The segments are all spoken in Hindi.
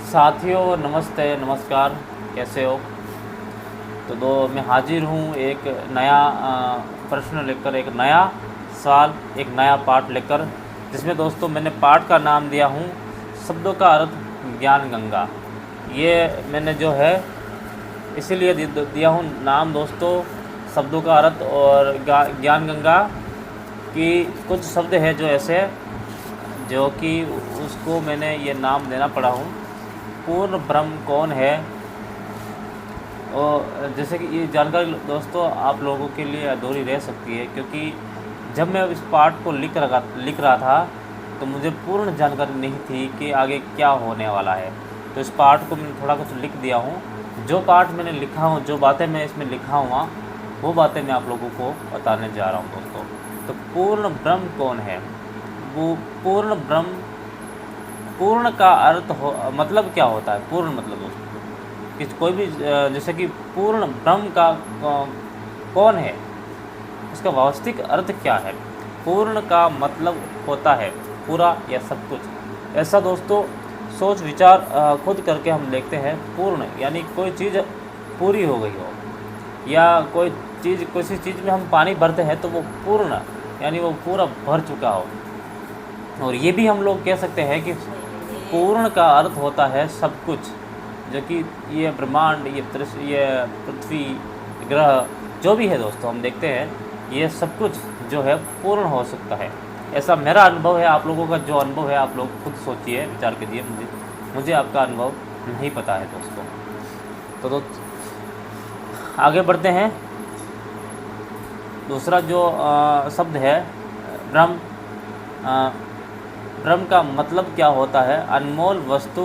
साथियों नमस्ते नमस्कार, कैसे हो। तो मैं हाजिर हूँ एक नया प्रश्न लेकर, एक नया सवाल, एक नया पाठ लेकर, जिसमें दोस्तों मैंने पाठ का नाम दिया हूँ शब्दों का अर्थ ज्ञान गंगा। ये मैंने जो है इसीलिए दिया हूँ नाम दोस्तों, शब्दों का अर्थ और ज्ञान गंगा की। कुछ शब्द है जो ऐसे, जो कि उसको मैंने ये नाम देना पड़ा हूँ। पूर्ण ब्रह्म कौन है, और जैसे कि ये जानकारी दोस्तों आप लोगों के लिए अधूरी रह सकती है, क्योंकि जब मैं इस पाठ को लिख रहा था तो मुझे पूर्ण जानकारी नहीं थी कि आगे क्या होने वाला है। तो इस पाठ को मैंने थोड़ा कुछ लिख दिया हूँ। जो पाठ मैंने लिखा हूँ, जो बातें मैं इसमें लिखा हुआ, वो बातें मैं आप लोगों को बताने जा रहा हूँ दोस्तों। तो पूर्ण ब्रह्म कौन है, वो पूर्ण ब्रह्म, पूर्ण का अर्थ मतलब क्या होता है। पूर्ण मतलब दोस्तों कि कोई भी जैसे कि पूर्ण ब्रह्म का कौन है, उसका वास्तविक अर्थ क्या है। पूर्ण का मतलब होता है पूरा या सब कुछ। ऐसा दोस्तों सोच विचार खुद करके हम देखते हैं। पूर्ण यानी कोई चीज़ पूरी हो गई हो, या कोई चीज़, किसी चीज़ में हम पानी भरते हैं तो वो पूर्ण यानी वो पूरा भर चुका हो। और ये भी हम लोग कह सकते हैं कि पूर्ण का अर्थ होता है सब कुछ, जो कि ये ब्रह्मांड, ये पृथ्वी, ग्रह, जो भी है दोस्तों हम देखते हैं, ये सब कुछ जो है पूर्ण हो सकता है। ऐसा मेरा अनुभव है। आप लोगों का जो अनुभव है आप लोग खुद सोचिए, विचार कीजिए। मुझे आपका अनुभव नहीं पता है दोस्तों। तो आगे बढ़ते हैं। दूसरा जो शब्द है ब्रह्म, ब्रह्म का मतलब क्या होता है। अनमोल वस्तु,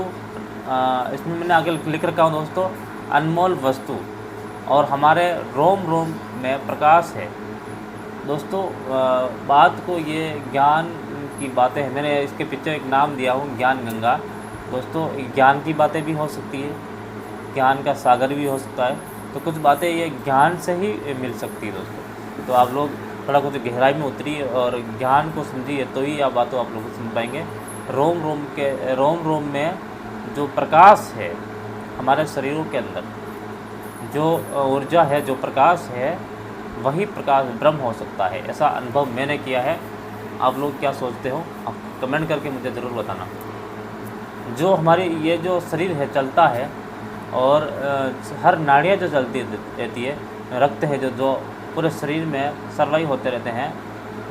इसमें मैंने आगे लिख रखा हूँ दोस्तों, अनमोल वस्तु, और हमारे रोम रोम में प्रकाश है दोस्तों। बात को ये ज्ञान की बातें हैं, मैंने इसके पीछे एक नाम दिया हूँ ज्ञान गंगा दोस्तों। ज्ञान की बातें भी हो सकती है, ज्ञान का सागर भी हो सकता है। तो कुछ बातें ये ज्ञान से ही मिल सकती है दोस्तों। तो आप लोग थोड़ा कुछ गहराई में उतरिए और ज्ञान को समझिए, तो ही आप बातों आप लोग समझ पाएंगे। रोम रोम में जो प्रकाश है हमारे शरीरों के अंदर, जो ऊर्जा है, जो प्रकाश है, वही प्रकाश ब्रह्म हो सकता है। ऐसा अनुभव मैंने किया है। आप लोग क्या सोचते हो, आप कमेंट करके मुझे ज़रूर बताना। जो हमारी ये जो शरीर है चलता है, और हर नाड़ियाँ जो चलती रहती है, रक्त है जो पूरे शरीर में सर्वाई होते रहते हैं।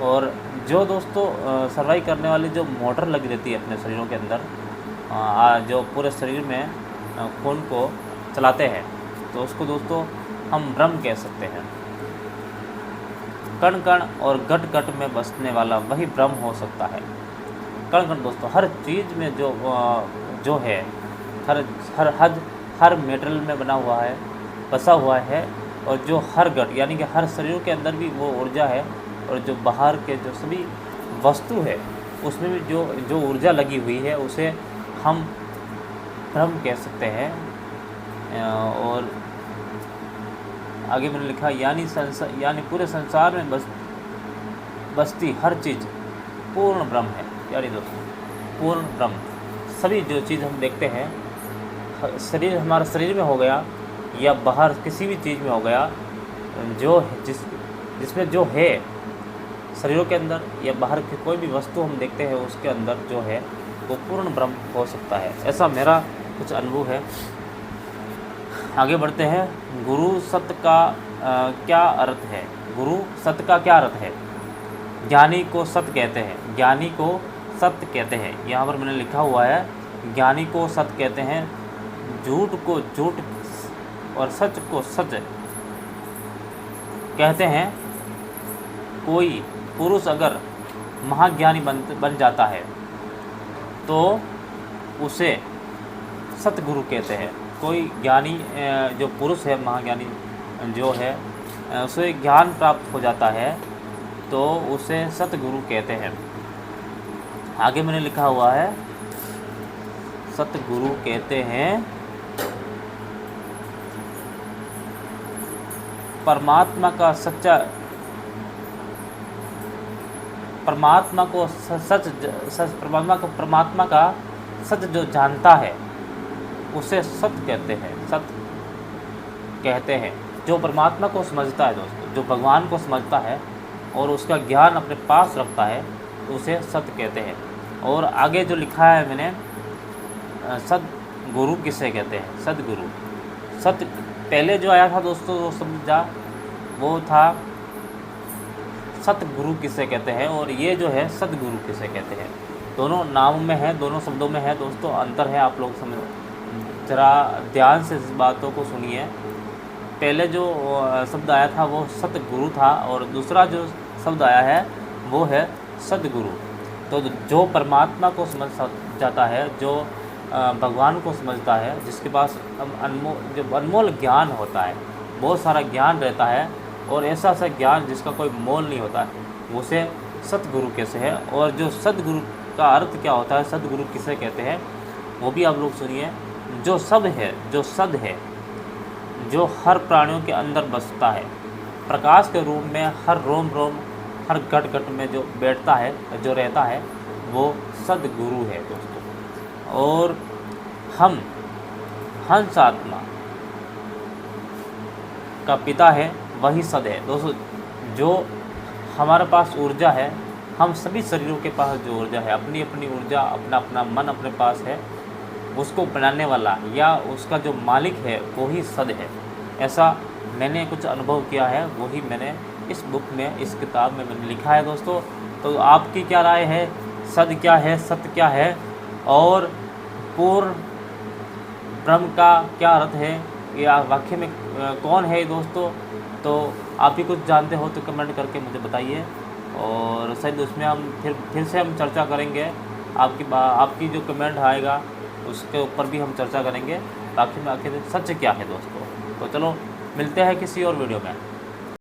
और जो दोस्तों सर्वाई करने वाली जो मोटर लगी रहती है अपने शरीरों के अंदर, जो पूरे शरीर में खून को चलाते हैं, तो उसको दोस्तों हम ब्रह्म कह सकते हैं। कण कण और घट घट में बसने वाला वही ब्रह्म हो सकता है। कण कण दोस्तों हर चीज़ में जो है, हर मेटेरियल में बना हुआ है, बसा हुआ है। और जो हर घट यानी कि हर शरीर के अंदर भी वो ऊर्जा है, और जो बाहर के जो सभी वस्तु है उसमें भी जो ऊर्जा लगी हुई है, उसे हम ब्रह्म कह सकते हैं। और आगे मैंने लिखा यानी पूरे संसार में बसती हर चीज़ पूर्ण ब्रह्म है। यानी दोस्तों पूर्ण ब्रह्म, सभी जो चीज़ हम देखते हैं, शरीर, हमारा शरीर में हो गया या बाहर किसी भी चीज़ में हो गया, जो जिसमें जो है शरीरों के अंदर या बाहर की कोई भी वस्तु हम देखते हैं, उसके अंदर जो है वो पूर्ण ब्रह्म हो सकता है। ऐसा मेरा कुछ अनुभव है। आगे बढ़ते हैं। गुरु सत्य का क्या अर्थ है। गुरु सत्य का क्या अर्थ है। ज्ञानी को सत्य कहते हैं, ज्ञानी को सत्य कहते हैं। यहाँ पर मैंने लिखा हुआ है, ज्ञानी को सत्य कहते हैं, झूठ को झूठ और सच को सच कहते हैं। कोई पुरुष अगर महाज्ञानी बन जाता है तो उसे सतगुरु कहते हैं। कोई ज्ञानी जो पुरुष है, महाज्ञानी जो है, उसे ज्ञान प्राप्त हो जाता है तो उसे सतगुरु कहते हैं। आगे मैंने लिखा हुआ है, सतगुरु कहते हैं परमात्मा का सच्चा, परमात्मा का सच जो जानता है, उसे सत्य कहते हैं, सत्य कहते हैं। जो परमात्मा को समझता है दोस्तों, जो भगवान को समझता है और उसका ज्ञान अपने पास रखता है, तो उसे सत्य कहते हैं। और आगे जो लिखा है मैंने, सदगुरु किसे कहते हैं, सदगुरु। सत्य पहले जो आया था दोस्तों, वो समझा वो था सतगुरु किसे कहते हैं, और ये जो है सदगुरु किसे कहते हैं। दोनों नाम में है, दोनों शब्दों में है दोस्तों, अंतर है। आप लोग समझ, जरा ध्यान से इस बातों को सुनिए। पहले जो शब्द आया था वो सतगुरु था, और दूसरा जो शब्द आया है वो है सदगुरु। तो जो परमात्मा को समझ जाता है, जो भगवान को समझता है, जिसके पास अनमोल ज्ञान होता है, बहुत सारा ज्ञान रहता है, और ऐसा ज्ञान जिसका कोई मोल नहीं होता है, उसे सतगुरु कैसे है। और जो सदगुरु का अर्थ क्या होता है, सदगुरु किसे कहते हैं, वो भी आप लोग सुनिए। जो सब है, जो सद है, जो हर प्राणियों के अंदर बसता है, प्रकाश के रूप में हर रोम रोम, हर घट घट में जो बैठता है, जो रहता है, वो सदगुरु है दोस्तों। और हम हंस आत्मा का पिता है, वही सद है दोस्तों। जो हमारे पास ऊर्जा है, हम सभी शरीरों के पास जो ऊर्जा है, अपनी अपनी ऊर्जा, अपना अपना मन अपने पास है, उसको बनाने वाला या उसका जो मालिक है वो ही सद है। ऐसा मैंने कुछ अनुभव किया है, वही मैंने इस बुक में, इस किताब में मैंने लिखा है दोस्तों। तो आपकी क्या राय है, सद क्या है, सत्य क्या है, और पूर्ण ब्रह्म का क्या अर्थ है, या वाक्य में कौन है दोस्तों। तो आप भी कुछ जानते हो तो कमेंट करके मुझे बताइए, और शायद उसमें हम फिर से हम चर्चा करेंगे। आपकी जो कमेंट आएगा उसके ऊपर भी हम चर्चा करेंगे, आखिर में आखिर सच क्या है दोस्तों। तो चलो मिलते हैं किसी और वीडियो में।